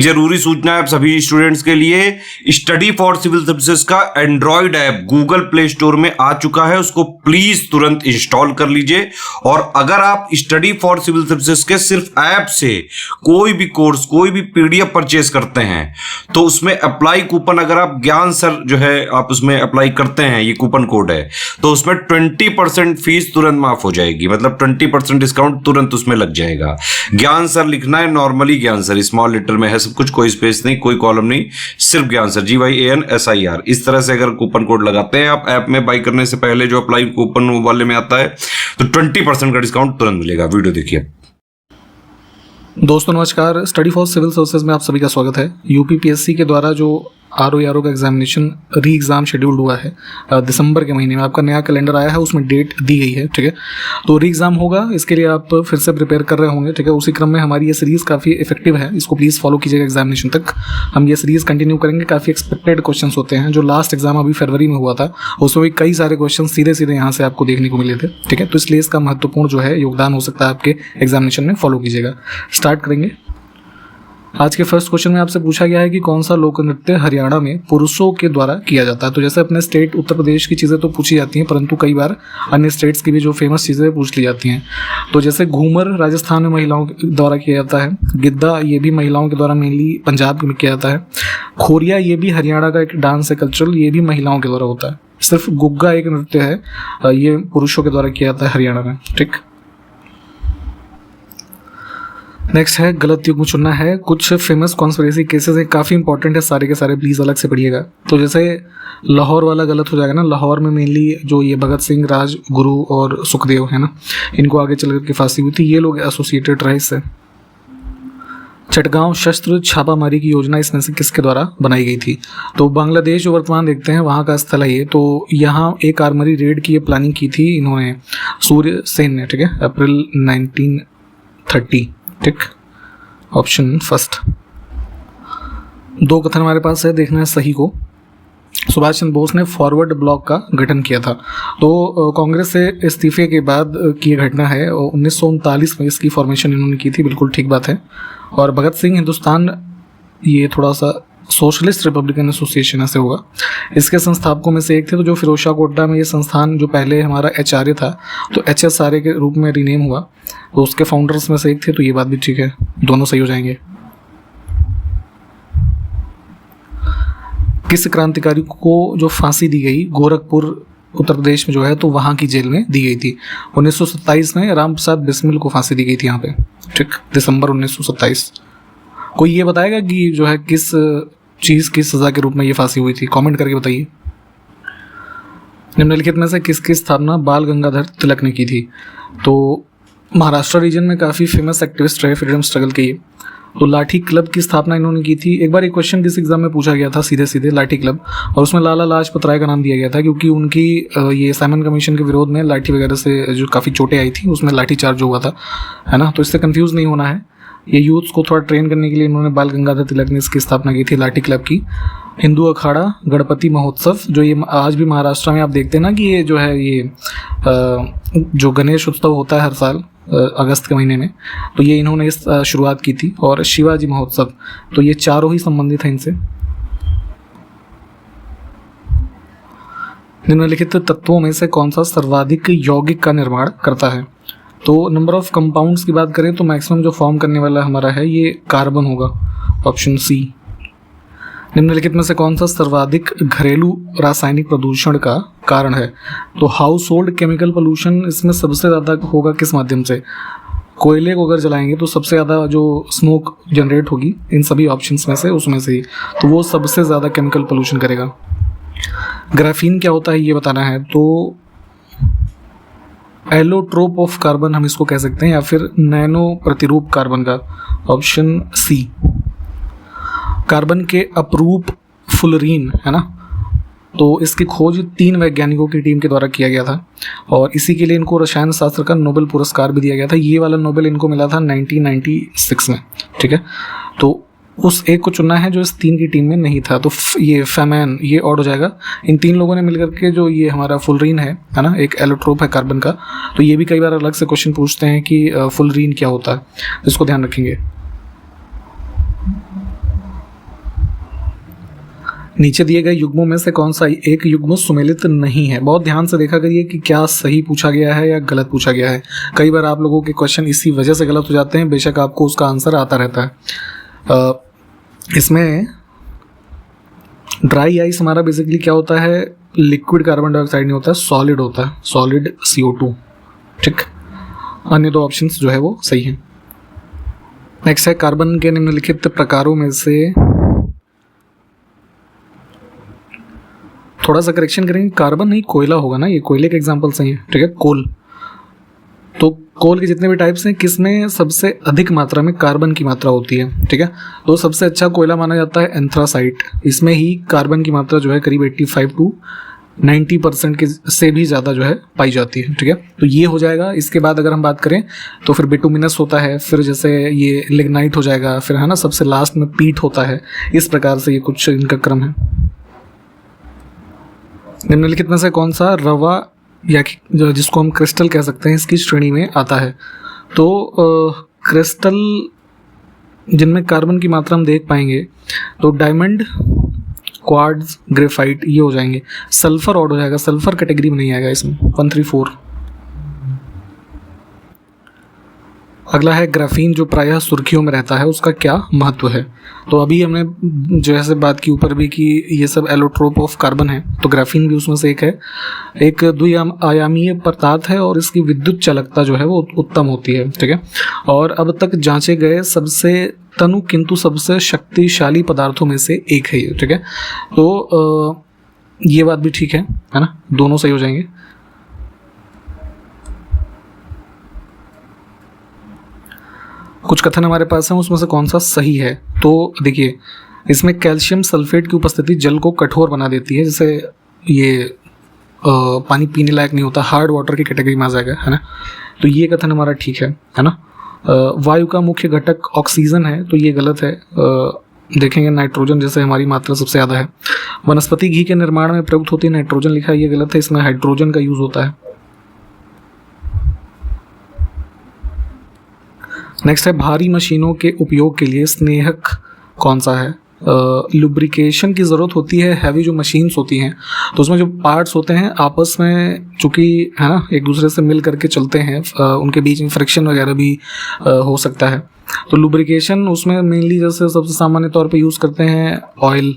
जरूरी सूचना है आप सभी स्टूडेंट्स के लिए, स्टडी फॉर सिविल सर्विसेज का Android app Google play store में आ चुका है, उसको प्लीज तुरंत इंस्टॉल कर लीजिए। और अगर आप स्टडी फॉर सिविल सर्विसेज के सिर्फ ऐप से कोई भी कोर्स, कोई भी पीडीएफ परचेज करते हैं तो उसमें अप्लाई कूपन, अगर आप ज्ञान सर जो है आप उसमें अप्लाई करते हैं, ये कूपन कोड है, तो उसमें 20% फीस तुरंत माफ हो जाएगी, मतलब 20% डिस्काउंट तुरंत उसमें लग जाएगा। ज्ञान सर लिखना है, नॉर्मली ज्ञान सर स्मॉल लेटर में है सब कुछ, कोई स्पेस नहीं, कोई कॉलम नहीं, सिर्फ ज्ञान सर, GYANSIR। इस तरह से अगर कूपन कोड लगाते हैं आप ऐप में बाई करने से पहले, जो अप्लाई कूपन वाले में आता है, तो 20% का डिस्काउंट तुरंत मिलेगा। वीडियो देखिए। दोस्तों नमस्कार, स्टडी फॉर सिविल सर्विसेज में आप सभी का स्वागत है। यूपीपीएससी के द्वारा जो RO का एग्जामिनेशन री एग्ज़ाम शेड्यूल्ड हुआ है दिसंबर के महीने में, आपका नया कैलेंडर आया है, उसमें डेट दी गई है, ठीक है। तो री एग्ज़ाम होगा, इसके लिए आप फिर से प्रिपेयर कर रहे होंगे, ठीक है। उसी क्रम में हमारी ये सीरीज़ काफ़ी इफेक्टिव है, इसको प्लीज़ फॉलो कीजिएगा एग्जामिनेशन तक। हम ये सीरीज़ कंटिन्यू करेंगे। काफ़ी एक्सपेक्टेड क्वेश्चन होते हैं। जो लास्ट एग्जाम अभी फरवरी में हुआ था उसमें भी कई सारे क्वेश्चन सीधे सीधे यहाँ से आपको देखने को मिले थे, ठीक है। तो इसलिए इसका महत्वपूर्ण जो है योगदान हो सकता है आपके एग्जामिनेशन में, फॉलो कीजिएगा। स्टार्ट करेंगे। आज के फर्स्ट क्वेश्चन में आपसे पूछा गया है कि कौन सा लोक नृत्य हरियाणा में पुरुषों के द्वारा किया जाता है। तो जैसे अपने स्टेट उत्तर प्रदेश की चीज़ें तो पूछी जाती हैं, परंतु कई बार अन्य स्टेट्स की भी जो फेमस चीज़ें पूछ ली जाती हैं। तो जैसे घूमर राजस्थान में महिलाओं के द्वारा किया जाता है, गिद्दा ये भी महिलाओं के द्वारा मेनली पंजाब में किया जाता है, खोरिया ये भी हरियाणा का एक डांस है कल्चरल, ये भी महिलाओं के द्वारा होता है। सिर्फ गुग्गा एक नृत्य है, ये पुरुषों के द्वारा किया जाता है हरियाणा में, ठीक। नेक्स्ट है गलत युग्म चुनना है। कुछ फेमस कॉन्स्पिरेसी केसेस हैं, काफ़ी इंपॉर्टेंट है, सारे के सारे प्लीज़ अलग से पढ़िएगा। तो जैसे लाहौर वाला गलत हो जाएगा ना। लाहौर में मेनली जो ये भगत सिंह, राजगुरु और सुखदेव है ना, इनको आगे चल कर के फांसी हुई थी, ये लोग एसोसिएटेड रहे इससे। चटगांव शस्त्र छापामारी की योजना इसमें से किसके द्वारा बनाई गई थी। तो बांग्लादेश जो वर्तमान देखते हैं वहाँ का स्थल है ये। तो यहाँ एक आर्मरी रेड की ये प्लानिंग की थी इन्होंने, सूर्य सेन ने, ठीक है, अप्रैल 1930, ठीक। Option first. दो कथन हमारे पास है, देखना है सही को। सुभाष चंद्र बोस ने फॉरवर्ड ब्लॉक का गठन किया था। तो कांग्रेस से इस्तीफे के बाद की घटना है, 1939 में इसकी फॉर्मेशन इन्होंने की थी, बिल्कुल ठीक बात है। और भगत सिंह हिंदुस्तान, ये थोड़ा सा सोशलिस्ट रिपब्लिकन एसोसिएशन ऐसे होगा, इसके संस्थापकों में से एक थे। तो जो फिरोजशाह कोटला में ये संस्थान जो पहले हमारा HRA था, तो HSRA के रूप में रीनेम हुआ, तो उसके फाउंडर्स में से एक थे। तो ये बात भी ठीक है, दोनों सही हो जाएंगे। किस क्रांतिकारी को जो फांसी दी गई गोरखपुर उत्तर प्रदेश में जो है, तो वहाँ की जेल में दी गई थी। 1927 में राम प्रसाद बिस्मिल को फांसी दी गई थी यहाँ पे, ठीक, दिसंबर 1927। कोई ये बताएगा कि जो है किस चीज़ की सज़ा के रूप में ये फांसी हुई थी, कमेंट करके बताइए। निम्नलिखित में से किसकी स्थापना बाल गंगाधर तिलक ने की थी। तो महाराष्ट्र रीजन में काफ़ी फेमस एक्टिविस्ट रहे फ्रीडम स्ट्रगल के ये। तो लाठी क्लब की स्थापना इन्होंने की थी। एक बार एक क्वेश्चन किस एग्जाम में पूछा गया था सीधे सीधे, लाठी क्लब, और उसमें लाला लाजपत राय का नाम दिया गया था, क्योंकि उनकी ये साइमन कमीशन के विरोध में लाठी वगैरह से जो काफ़ी चोटें आई थी, उसमें लाठी चार्ज हुआ था, है ना। तो इससे कंफ्यूज नहीं होना है। ये यूथ्स को थोड़ा ट्रेन करने के लिए इन्होंने बाल गंगाधर तिलक ने इसकी स्थापना की थी, लाठी क्लब की। हिंदू अखाड़ा गणपति महोत्सव, जो ये आज भी महाराष्ट्र में आप देखते हैं ना कि ये जो है ये जो गणेश उत्सव होता है हर साल अगस्त के महीने में, तो ये इन्होंने इस शुरुआत की थी। और शिवाजी महोत्सव, तो ये चारों ही संबंधित हैं इनसे। निम्नलिखित तत्वों में से कौन सा सर्वाधिक यौगिक का निर्माण करता है। तो नंबर ऑफ कंपाउंड्स की बात करें तो मैक्सिमम जो फॉर्म करने वाला हमारा है ये कार्बन होगा, ऑप्शन सी। निम्नलिखित में से कौन सा सर्वाधिक घरेलू रासायनिक प्रदूषण का कारण है। तो हाउस होल्ड केमिकल पोल्यूशन इसमें सबसे ज़्यादा होगा किस माध्यम से। कोयले को अगर जलाएंगे तो सबसे ज़्यादा जो स्मोक जनरेट होगी इन सभी ऑप्शंस में से, उसमें से ही, तो वो सबसे ज़्यादा केमिकल पोल्यूशन करेगा। ग्राफीन क्या होता है ये बताना है। तो एलोट्रोप ऑफ कार्बन हम इसको कह सकते हैं, या फिर नैनो प्रतिरूप कार्बन का, ऑप्शन सी। कार्बन के अपरूप फुलरीन है ना, तो इसकी खोज 3 वैज्ञानिकों की टीम के द्वारा किया गया था, और इसी के लिए इनको रसायन शास्त्र का नोबेल पुरस्कार भी दिया गया था। ये वाला नोबेल इनको मिला था 1996 में, ठीक है। तो उस एक को चुनना है जो इस 3 की टीम में नहीं था। तो ये फेमैन, ये ऑड हो जाएगा। इन 3 लोगों ने मिलकर के जो ये हमारा फुलरीन है ना, एक एलोट्रोप है कार्बन का, तो ये भी कई बार अलग से क्वेश्चन पूछते हैं कि फुलरीन क्या होता है, इसको ध्यान रखेंगे। नीचे दिए गए युग्मों में से कौन सा एक युग्म सुमेलित नहीं है? बहुत ध्यान से देखा करिए कि क्या सही पूछा गया है या गलत पूछा गया है। कई बार आप लोगों के क्वेश्चन इसी वजह से गलत हो जाते हैं, बेशक आपको उसका आंसर आता रहता है। इसमें ड्राई आइस हमारा बेसिकली क्या होता है? लिक्विड कार्बन डाइऑक्साइड नहीं होता है, सॉलिड होता है, सॉलिड CO2। ठीक, अन्य दो ऑप्शंस जो है वो सही हैं। नेक्स्ट है कार्बन के निम्नलिखित प्रकारों में से, थोड़ा सा करेक्शन करेंगे, कार्बन नहीं कोयला होगा ना, ये कोयले के एग्जांपल सही है। ठीक है, कोल, तो कोल के जितने भी टाइप्स हैं किसमें सबसे अधिक मात्रा में कार्बन की मात्रा होती है? ठीक है, तो सबसे अच्छा कोयला माना जाता है एंथ्रासाइट। इसमें ही कार्बन की मात्रा जो है करीब 85 to 90% के से भी ज़्यादा जो है पाई जाती है। ठीक है, तो ये हो जाएगा। इसके बाद अगर हम बात करें तो फिर बिटुमिनस होता है, फिर जैसे ये लिग्नाइट हो जाएगा, फिर है ना सबसे लास्ट में पीट होता है। इस प्रकार से ये कुछ इनका क्रम है। निम्नलिखित में से कौन सा रवा या जो जिसको हम क्रिस्टल कह सकते हैं इसकी श्रेणी में आता है? तो क्रिस्टल जिनमें कार्बन की मात्रा हम देख पाएंगे तो डायमंड, क्वार्ट्ज, ग्रेफाइट ये हो जाएंगे। सल्फर ऑड हो जाएगा, सल्फर कैटेगरी में नहीं आएगा इसमें। 134। अगला है ग्राफीन, जो प्रायः सुर्खियों में रहता है, उसका क्या महत्व है? तो अभी हमने जैसे बात की ऊपर भी कि ये सब एलोट्रोप ऑफ कार्बन है, तो ग्राफीन भी उसमें से एक है। एक द्विआयामीय पदार्थ है और इसकी विद्युत चालकता जो है वो उत्तम होती है। ठीक है, और अब तक जांचे गए सबसे तनु किंतु सबसे शक्तिशाली पदार्थों में से एक है ये। ठीक है, तो ये बात भी ठीक है ना, दोनों सही हो जाएंगे। कुछ कथन हमारे पास हैं, उसमें से कौन सा सही है? तो देखिए, इसमें कैल्शियम सल्फेट की उपस्थिति जल को कठोर बना देती है, जैसे ये पानी पीने लायक नहीं होता, हार्ड वाटर की कैटेगरी में आ जाएगा, है ना। तो ये कथन हमारा ठीक है ना। वायु का मुख्य घटक ऑक्सीजन है, तो ये गलत है। देखेंगे नाइट्रोजन जैसे हमारी मात्रा सबसे ज़्यादा है। वनस्पति घी के निर्माण में प्रयुक्त होती है नाइट्रोजन, लिखा है, ये गलत है, इसमें हाइड्रोजन का यूज़ होता है। नेक्स्ट है भारी मशीनों के उपयोग के लिए स्नेहक कौन सा है? लुब्रिकेशन की ज़रूरत होती है। हैवी जो मशीन्स होती हैं तो उसमें जो पार्ट्स होते हैं आपस में चूँकि है ना एक दूसरे से मिल करके चलते हैं, उनके बीच में फ्रिक्शन वगैरह भी हो सकता है। तो लुब्रिकेशन उसमें मेनली जैसे सबसे सामान्य तौर पे यूज़ करते हैं ऑयल,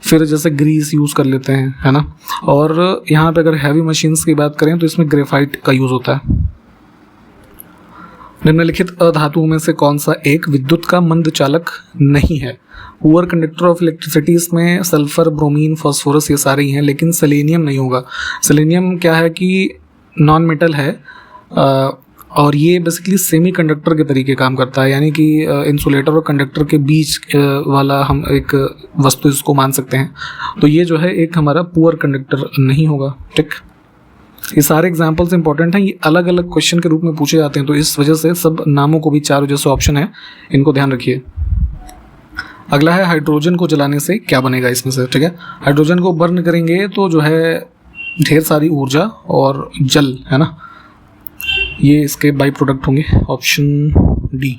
फिर जैसे ग्रीस यूज़ कर लेते हैं, है ना। और यहाँ पे अगर हैवी मशीन्स की बात करें तो इसमें ग्रेफाइट का यूज़ होता है। निम्नलिखित अधातुओं में से कौन सा एक विद्युत का मंद चालक नहीं है? पुअर कंडक्टर ऑफ इलेक्ट्रिसिटी, इसमें सल्फर, ब्रोमीन, फास्फोरस ये सारे ही हैं, लेकिन सेलेनियम नहीं होगा। सेलेनियम क्या है कि नॉन मेटल है और ये बेसिकली सेमी कंडक्टर के तरीके काम करता है, यानी कि इंसुलेटर और कंडक्टर के बीच वाला हम एक वस्तु इसको मान सकते हैं। तो ये जो है एक हमारा पुअर कंडक्टर नहीं होगा। ठीक, ये सारे एग्जाम्पल्स इंपॉर्टेंट हैं, ये अलग अलग क्वेश्चन के रूप में पूछे जाते हैं, तो इस वजह से सब नामों को भी चारों जैसे ऑप्शन है, इनको ध्यान रखिए। अगला है हाइड्रोजन को जलाने से क्या बनेगा इसमें से? ठीक है, हाइड्रोजन को बर्न करेंगे तो जो है ढेर सारी ऊर्जा और जल, है ना, ये इसके बाई प्रोडक्ट होंगे। Option D.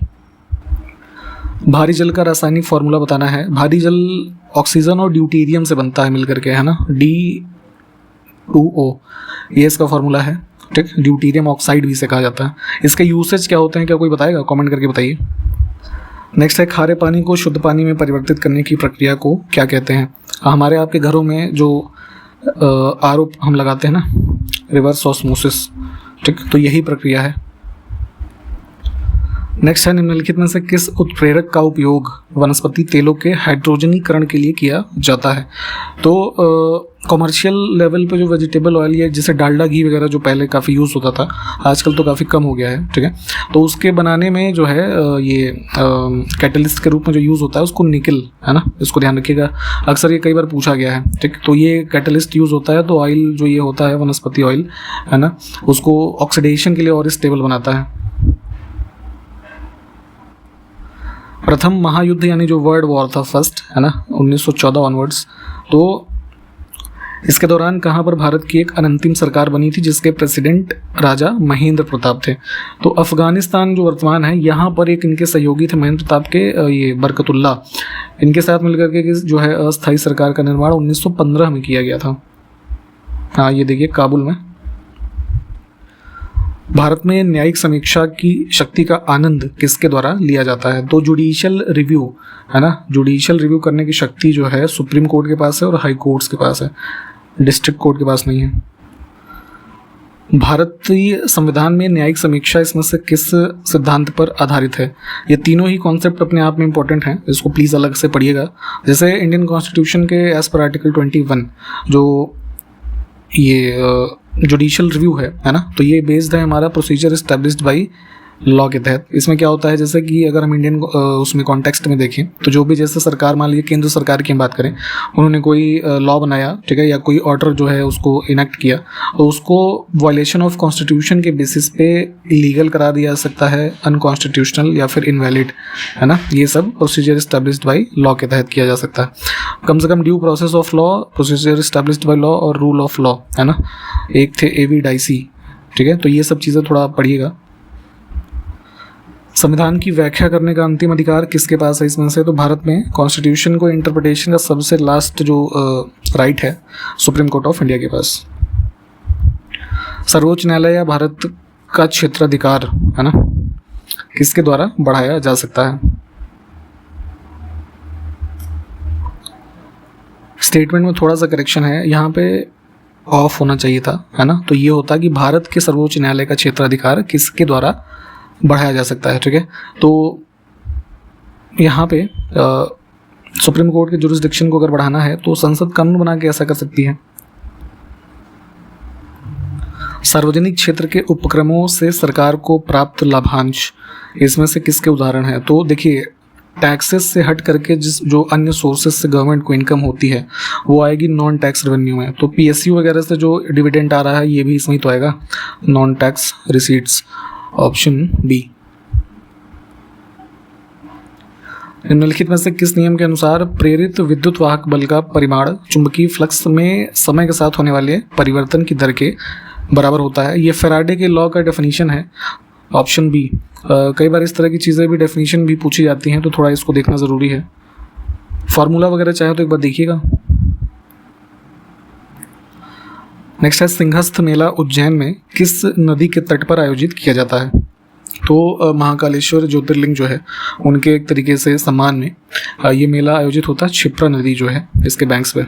भारी जल का रासायनिक फॉर्मूला बताना है। भारी जल ऑक्सीजन और ड्यूटेरियम से बनता है मिलकर के, है ना, D2O ये इसका फॉर्मूला है। ठीक, ड्यूटेरियम ऑक्साइड भी इसे कहा जाता है। इसके यूसेज क्या होते हैं, क्या कोई बताएगा? कमेंट करके बताइए। नेक्स्ट है खारे पानी को शुद्ध पानी में परिवर्तित करने की प्रक्रिया को क्या कहते हैं? हमारे आपके घरों में जो RO हम लगाते हैं ना, रिवर्स ऑस्मोसिस। ठीक, तो यही प्रक्रिया है। नेक्स्ट है निम्नलिखित में से किस उत्प्रेरक का उपयोग वनस्पति तेलों के हाइड्रोजनीकरण के लिए किया जाता है? तो कमर्शियल लेवल पे जो वेजिटेबल ऑयल है, जैसे डालडा घी वगैरह जो पहले काफ़ी यूज़ होता था, आजकल तो काफ़ी कम हो गया है। ठीक है, तो उसके बनाने में जो है ये कैटलिस्ट के रूप में जो यूज़ होता है उसको निकल, है ना, इसको ध्यान रखिएगा, अक्सर ये कई बार पूछा गया है। ठीक, तो ये कैटलिस्ट यूज़ होता है, तो ऑयल जो ये होता है वनस्पति ऑयल, है ना, उसको ऑक्सीडेशन के लिए और स्टेबल बनाता है। प्रथम महायुद्ध यानी जो वर्ल्ड वॉर था फर्स्ट, है ना, 1914 ऑनवर्ड्स, तो इसके दौरान कहाँ पर भारत की एक अनंतिम सरकार बनी थी जिसके प्रेसिडेंट राजा महेंद्र प्रताप थे? तो अफगानिस्तान जो वर्तमान है, यहाँ पर एक इनके सहयोगी थे महेंद्र प्रताप के, ये बरकतुल्ला, इनके साथ मिलकर के जो है अस्थायी सरकार का निर्माण 1915 में किया गया था। हाँ, ये देखिए काबुल में। भारत में न्यायिक समीक्षा की शक्ति का आनंद किसके द्वारा लिया जाता है? तो जुडिशियल रिव्यू है ना, जुडिशियल रिव्यू करने की शक्ति जो है सुप्रीम कोर्ट के पास है और हाई कोर्ट्स के पास है, डिस्ट्रिक्ट कोर्ट के पास नहीं है। भारतीय संविधान में न्यायिक समीक्षा इसमें से किस सिद्धांत पर आधारित है? ये तीनों ही कॉन्सेप्ट अपने आप में इंपॉर्टेंट हैं, इसको प्लीज़ अलग से पढ़िएगा। जैसे इंडियन कॉन्स्टिट्यूशन के एज पर आर्टिकल 21 जो ये जुडिशियल रिव्यू है ना, तो ये बेस्ड है हमारा प्रोसीजर एस्टेब्लिश्ड बाय लॉ के तहत। इसमें क्या होता है, जैसे कि अगर हम इंडियन उसमें कॉन्टेक्स्ट में देखें तो जो भी जैसे सरकार, मान लीजिए केंद्र सरकार की हम बात करें, उन्होंने कोई लॉ बनाया, ठीक है, या कोई ऑर्डर जो है उसको इनेक्ट किया, तो उसको वायलेशन ऑफ कॉन्स्टिट्यूशन के बेसिस पे इलीगल करा दिया जा सकता है, अनकॉन्स्टिट्यूशनल या फिर इनवैलिड, है ना। ये सब प्रोसीजर एस्टेब्लिश्ड बाय लॉ के तहत किया जा सकता है। कम से कम due process of law, procedure established by law और रूल ऑफ लॉ, है ना, एक थे एवी डाइसी, ठीक है। तो ये सब चीज़ें थोड़ा पढ़िएगा। संविधान की व्याख्या करने का अंतिम अधिकार किसके पास है इसमें से? तो भारत में कॉन्स्टिट्यूशन को इंटरप्रिटेशन का सबसे लास्ट जो राइट है सुप्रीम कोर्ट ऑफ इंडिया के पास। सर्वोच्च न्यायालय या भारत का क्षेत्राधिकार, है ना, किसके द्वारा बढ़ाया जा सकता है? स्टेटमेंट में थोड़ा सा करेक्शन है, यहाँ पे ऑफ होना चाहिए था, है ना। तो ये होता कि भारत के सर्वोच्च न्यायालय का क्षेत्राधिकार किसके द्वारा बढ़ाया जा सकता है, ठीक है। तो यहाँ पे सुप्रीम कोर्ट के जुरिस्डिक्शन को अगर बढ़ाना है तो संसद कानून बना के ऐसा कर सकती है। सार्वजनिक क्षेत्र के उपक्रमों से सरकार को प्राप्त लाभांश इसमें से किसके उदाहरण है? तो देखिए, टैक्सेस से हट करके जो अन्य सोर्सेस से गवर्नमेंट को इनकम होती है वो आएगी नॉन टैक्स रेवेन्यू में। तो पीएसयू वगैरह से जो डिविडेंड आ रहा है ये भी इसमें तो आएगा, non tax receipts, option B. निम्नलिखित में से किस नियम के अनुसार प्रेरित विद्युत वाहक बल का परिमाण चुंबकीय फ्लक्स में समय के साथ होने वाले परिवर्तन की दर के बराबर होता है? ये फैराडे के लॉ का डेफिनेशन है, ऑप्शन बी। कई बार इस तरह की चीज़ें भी डेफिनेशन भी पूछी जाती हैं, तो थोड़ा इसको देखना ज़रूरी है। फार्मूला वगैरह चाहे तो एक बार देखिएगा। नेक्स्ट है सिंहस्थ मेला उज्जैन में किस नदी के तट पर आयोजित किया जाता है? तो महाकालेश्वर ज्योतिर्लिंग जो है उनके एक तरीके से सम्मान में ये मेला आयोजित होता है, क्षिप्रा नदी जो है इसके बैंक्स पे।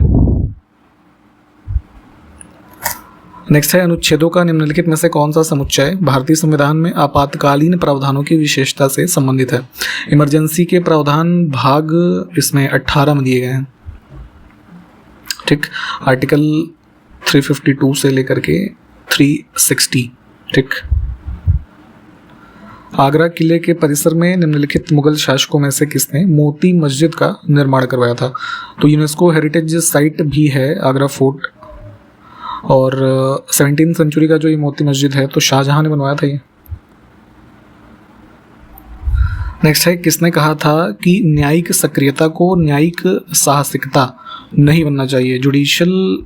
नेक्स्ट है अनुच्छेदों का निम्नलिखित में से कौन सा समुच्चय भारतीय संविधान में आपातकालीन प्रावधानों की विशेषता से संबंधित है? इमरजेंसी के प्रावधान भाग इसमें 18 में दिए गए हैं, ठीक। आर्टिकल 352 से लेकर के 360, ठीक। आगरा किले के परिसर में निम्नलिखित मुगल शासकों में से किसने मोती मस्जिद का निर्माण करवाया था? तो यूनेस्को हेरिटेज साइट भी है आगरा फोर्ट, और 17वीं सेंचुरी का जो ये मोती मस्जिद है तो शाहजहां ने बनवाया था ये। नेक्स्ट है किसने कहा था कि न्यायिक सक्रियता को न्यायिक साहसिकता नहीं बनना चाहिए? Judicial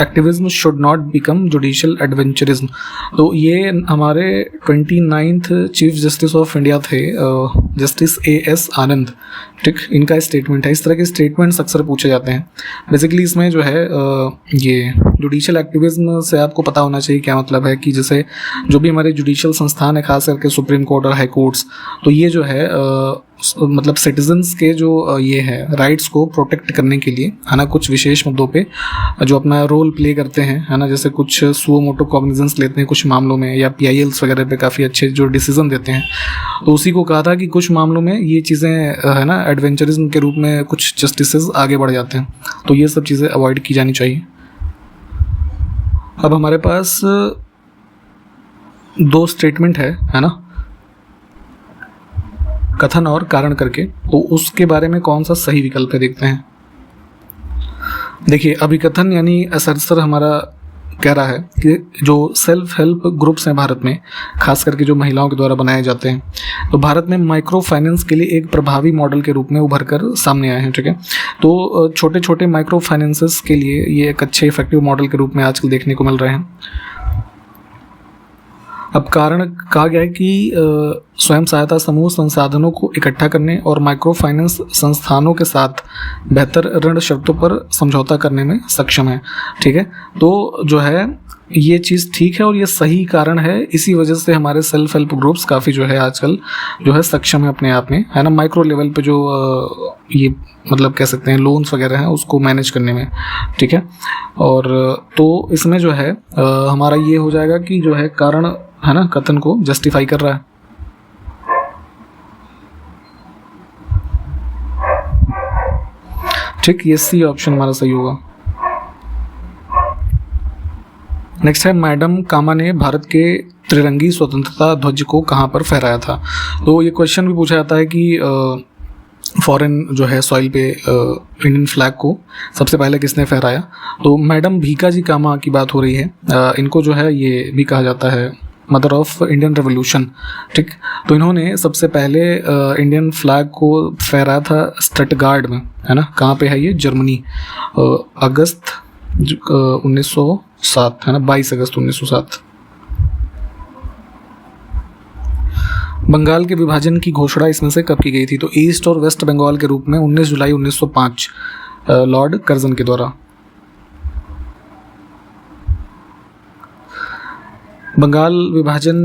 activism should not become judicial adventurism. तो ये हमारे 29th chief justice of India थे, जस्टिस A.S. आनंद, ठीक, इनका स्टेटमेंट है। इस तरह के स्टेटमेंट्स अक्सर पूछे जाते हैं। बेसिकली इसमें जो है ये जुडिशियल एक्टिविज्म से आपको पता होना चाहिए क्या मतलब है, कि जैसे जो भी हमारे जुडिशियल संस्थान है, खास करके सुप्रीम कोर्ट और हाई कोर्ट्स, तो ये जो है मतलब सिटीजन्स के जो ये है राइट्स को प्रोटेक्ट करने के लिए, है ना, कुछ विशेष मुद्दों पे जो अपना रोल प्ले करते हैं, है ना, जैसे कुछ सुओ मोटो कॉग्निजेंस लेते हैं कुछ मामलों में, या PILs वगैरह पे काफ़ी अच्छे जो डिसीजन देते हैं। तो उसी को कहा था कि कुछ मामलों में ये चीज़ें, है ना, एडवेंचरिज्म के रूप में कुछ जस्टिसेस आगे बढ़ जाते हैं, तो ये सब चीज़ें अवॉइड की जानी चाहिए। अब हमारे पास 2 स्टेटमेंट है ना, कथन और कारण करके, तो उसके बारे में कौन सा सही विकल्प है देखते हैं। देखिए, अभिकथन यानी असरसर हमारा कह रहा है कि जो सेल्फ हेल्प ग्रुप्स हैं भारत में, खास करके जो महिलाओं के द्वारा बनाए जाते हैं, तो भारत में माइक्रो फाइनेंस के लिए एक प्रभावी मॉडल के रूप में उभर कर सामने आए हैं। ठीक है, तो छोटे छोटे माइक्रो फाइनेंसेस के लिए ये एक अच्छे इफेक्टिव मॉडल के रूप में आजकल देखने को मिल रहे हैं। अब कारण कहा गया है कि स्वयं सहायता समूह संसाधनों को इकट्ठा करने और माइक्रो फाइनेंस संस्थानों के साथ बेहतर ऋण शर्तों पर समझौता करने में सक्षम है। ठीक है, तो जो है ये चीज़ ठीक है और ये सही कारण है। इसी वजह से हमारे सेल्फ हेल्प ग्रुप्स काफ़ी जो है आजकल जो है सक्षम है अपने आप में, है ना, माइक्रो लेवल पे जो ये मतलब कह सकते हैं लोन्स वगैरह हैं उसको मैनेज करने में। ठीक है, और तो इसमें जो है हमारा ये हो जाएगा कि जो है कारण, है ना, कथन को जस्टिफाई कर रहा है। ठीक, ये सी ऑप्शन हमारा सही होगा। नेक्स्ट है, मैडम कामा ने भारत के त्रिरंगी स्वतंत्रता ध्वज को कहाँ पर फहराया था। तो ये क्वेश्चन भी पूछा जाता है कि फॉरेन जो है सॉइल पे इंडियन फ्लैग को सबसे पहले किसने फहराया। तो मैडम भीका जी कामा की बात हो रही है। इनको जो है ये भी कहा जाता है मदर ऑफ इंडियन रेवोल्यूशन। ठीक, तो इन्होंने सबसे पहले इंडियन फ्लैग को फहराया था स्टटगार्ड में, है ना, कहाँ पे है ये, जर्मनी, अगस्त 1907, है ना, 22 अगस्त 1907। बंगाल के विभाजन की घोषणा इसमें से कब की गई थी। तो ईस्ट और वेस्ट बंगाल के रूप में 19 जुलाई 1905 लॉर्ड कर्जन के द्वारा। बंगाल विभाजन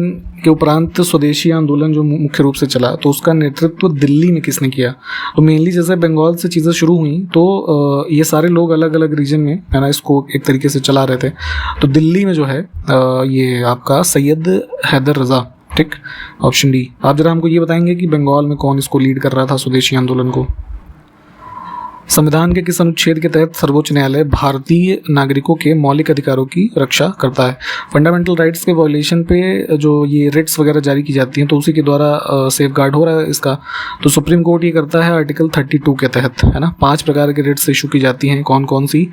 के उपरांत स्वदेशी आंदोलन जो मुख्य रूप से चला, तो उसका नेतृत्व दिल्ली में किसने किया। तो मेनली जैसे बंगाल से चीज़ें शुरू हुई तो ये सारे लोग अलग अलग रीजन में, है ना, इसको एक तरीके से चला रहे थे। तो दिल्ली में जो है ये आपका सैयद हैदर रज़ा। ठीक, ऑप्शन डी। आप जरा हमको ये बताएंगे कि बंगाल में कौन इसको लीड कर रहा था स्वदेशी आंदोलन को। संविधान के किस अनुच्छेद के तहत सर्वोच्च न्यायालय भारतीय नागरिकों के मौलिक अधिकारों की रक्षा करता है। फंडामेंटल राइट्स के वॉयलेशन पे जो ये रिट्स वगैरह जारी की जाती हैं तो उसी के द्वारा सेफ गार्ड हो रहा है इसका। तो सुप्रीम कोर्ट ये करता है आर्टिकल 32 के तहत, है ना। 5 प्रकार के रिट्स इशू की जाती हैं, कौन कौन सी,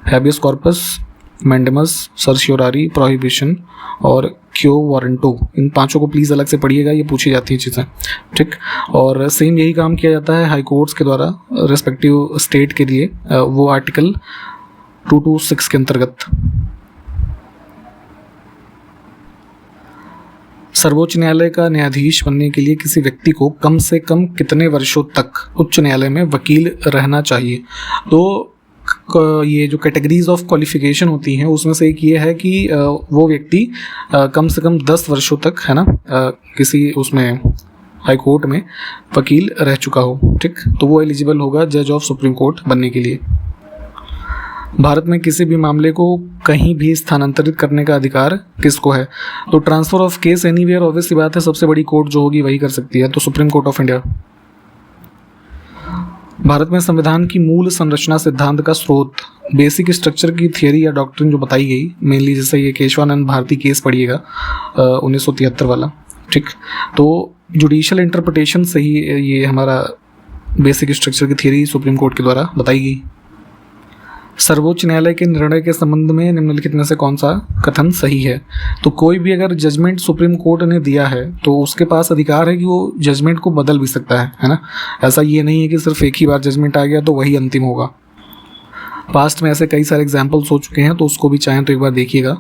हैबियस कॉर्पस, मैंडेमस, सर्शियोरारी, प्रोहिबिशन और क्यो वारंटो। इन 5 को प्लीज़ अलग से पढ़िएगा, ये पूछी जाती हैं चीज़ें। ठीक, और सेम यही काम किया जाता है हाई कोर्ट्स के द्वारा रेस्पेक्टिव स्टेट के लिए, वो आर्टिकल 226 के अंतर्गत। सर्वोच्च न्यायालय का न्यायाधीश बनने के लिए किसी व्यक्ति को कम से कम कितने वर्षों तक उच्च न्यायालय में वकील रहना चाहिए। तो ये जो कैटेगरीज ऑफ क्वालिफिकेशन होती हैं उसमें से एक ये है कि वो व्यक्ति कम से कम 10 वर्षों तक, है ना, किसी उसमें हाई कोर्ट में वकील रह चुका हो। ठीक, तो वो एलिजिबल होगा जज ऑफ सुप्रीम कोर्ट बनने के लिए। भारत में किसी भी मामले को कहीं भी स्थानांतरित करने का अधिकार किसको है। तो transfer of case anywhere obvious सी बात है, सबसे बड़ी कोर्ट जो होगी वही कर सकती है, तो supreme court of India. Bharat में संविधान की मूल संरचना सिद्धांत का स्रोत, बेसिक स्ट्रक्चर की थियरी या डॉक्ट्रिन जो बताई गई, मेनली जैसे ये केशवानंद भारती केस पढ़िएगा 1973 वाला। ठीक, तो जुडिशियल इंटरप्रिटेशन से ही ये हमारा बेसिक स्ट्रक्चर की थियरी सुप्रीम कोर्ट के द्वारा बताई गई। सर्वोच्च न्यायालय के निर्णय के संबंध में निम्नलिखित में से कौन सा कथन सही है। तो कोई भी अगर जजमेंट सुप्रीम कोर्ट ने दिया है तो उसके पास अधिकार है कि वो जजमेंट को बदल भी सकता है ना। ऐसा ये नहीं है कि सिर्फ एक ही बार जजमेंट आ गया तो वही अंतिम होगा। पास्ट में ऐसे कई सारे एग्जाम्पल्स हो चुके हैं, तो उसको भी चाहें तो एक बार देखिएगा।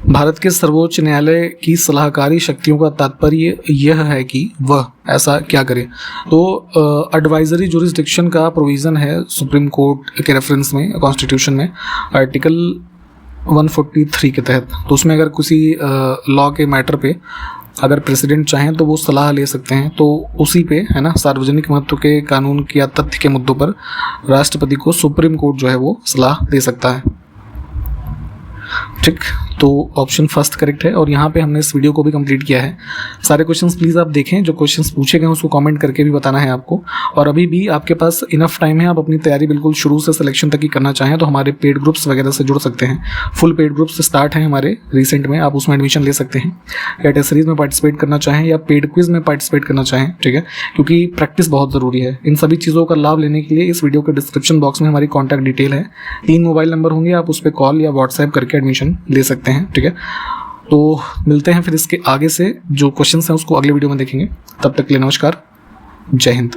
भारत के सर्वोच्च न्यायालय की सलाहकारी शक्तियों का तात्पर्य यह है कि वह ऐसा क्या करे। तो एडवाइजरी जुरिस्डिक्शन का प्रोविज़न है सुप्रीम कोर्ट के रेफरेंस में कॉन्स्टिट्यूशन में आर्टिकल 143 के तहत। तो उसमें अगर किसी लॉ के मैटर पे अगर प्रेसिडेंट चाहें तो वो सलाह ले सकते हैं, तो उसी पे, है ना, सार्वजनिक महत्व के कानून या तथ्य के मुद्दों पर राष्ट्रपति को सुप्रीम कोर्ट जो है वो सलाह दे सकता है। ठीक, तो ऑप्शन फर्स्ट करेक्ट है और यहाँ पे हमने इस वीडियो को भी कंप्लीट किया है। सारे क्वेश्चंस प्लीज़ आप देखें, जो क्वेश्चंस पूछे गए हैं उसको कमेंट करके भी बताना है आपको। और अभी भी आपके पास इनफ टाइम है, आप अपनी तैयारी बिल्कुल शुरू से सिलेक्शन तक ही करना चाहें तो हमारे पेड ग्रुप्स वगैरह से जुड़ सकते हैं। फुल पेड ग्रुप्स स्टार्ट हैं हमारे रिसेंट में, आप उसमें एडमिशन ले सकते हैं। या टेस्ट सीरीज में पार्टिसिपेट करना चाहें या पेड क्विज में पार्टिसिपेट करना चाहें, ठीक है, क्योंकि प्रैक्टिस बहुत ज़रूरी है। इन सभी चीज़ों का लाभ लेने के लिए इस वीडियो के डिस्क्रिप्शन बॉक्स में हमारी कॉन्टैक्ट डिटेल है, 3 मोबाइल नंबर होंगे, आप उस पर कॉल या व्हाट्सएप करके एडमिशन ले सकते हैं, ठीक है। तो मिलते हैं फिर इसके आगे से जो क्वेश्चंस हैं उसको अगले वीडियो में देखेंगे। तब तक के लिए नमस्कार, जय हिंद।